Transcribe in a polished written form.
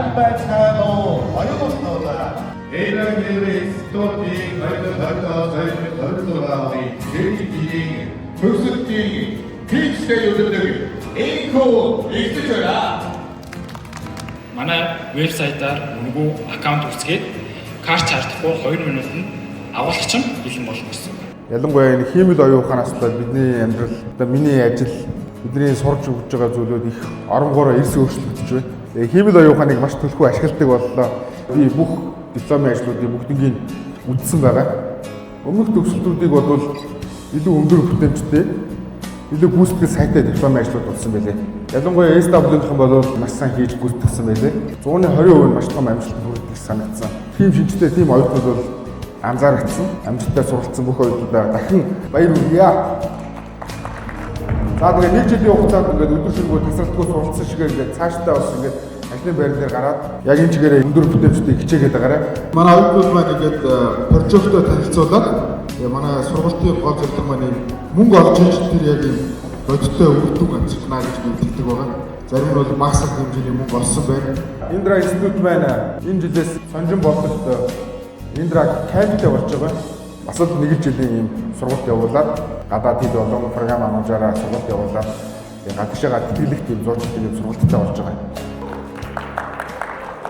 сайн байцгаана уу? Баярлалаа. Эйрэгний студийн хоёрдугаар жилийн төгсөлтийн фикстэй өдөг энко ихтэйчээ. Манай вебсайтаар үнэгүй аккаунт үүсгээд карт чардахгүй 2 минутанд агуулгач нь бэлэн болно гэсэн. Ялангуяа энэ хиймэл оюун ухаанаас бол бидний амьдрал, одоо миний ажил, бидний сурч өгч байгаа зүйлүүд их оронгороо эрс өөрчлөгдөж байна. Хиймэл оюун ухааныг маш төлхөө ашигладаг боллоо. Би бүх дипломын ажлуудыг бүгднийг үздсэн байгаа. Өмнөх төгсөлтүүдийг бол илүү өндөр хүртээмжтэй, илүү гүйцэтгэл сайтай дипломын ажлууд болсон байлээ. Ялангуяа SW-ийнхэн бол маш сайн хийж гүйцэтгсэн байлээ. 120% нь маш том амжилт хүргэх санагдсан. Тим шинжтэй, тим оюутнууд бол анзаарчихсан, амжилттай суралцсан бүх оюутнуудаа дахин баяр хүргье. За тэгээд нэг жилийн хугацаанд ингээд өдөр шөнөгүй тасралтгүй суралцсан шигээр ингээд цаашдаа бас ингээд ажлын байр дээр гараад яг энэ чигээрээ өндөр бүтээмжтэй хичээгээд байгаарай. Манай оюутнууд маань ингээд прожекттой танилцуулаад манай сургалтын гол зорилго маань мөнгө олж иж тэр яг юм бодиттой өгдөг амжилтнаа гэж мэддэг байгаа. Зарим нь бол мастер хэмжээний мөнгө олсон байна. Индра институт маань энэ жилээс сонжин боловсролтой Индра капитал болж байгаа. Бас л нэг жилийн ийм сургалт явуулаад гадаад хэд болон програм амжаараа сургалт явуулаад гадаашаа тэтгэлэг тийм зургийн сургалттай болж байгаа.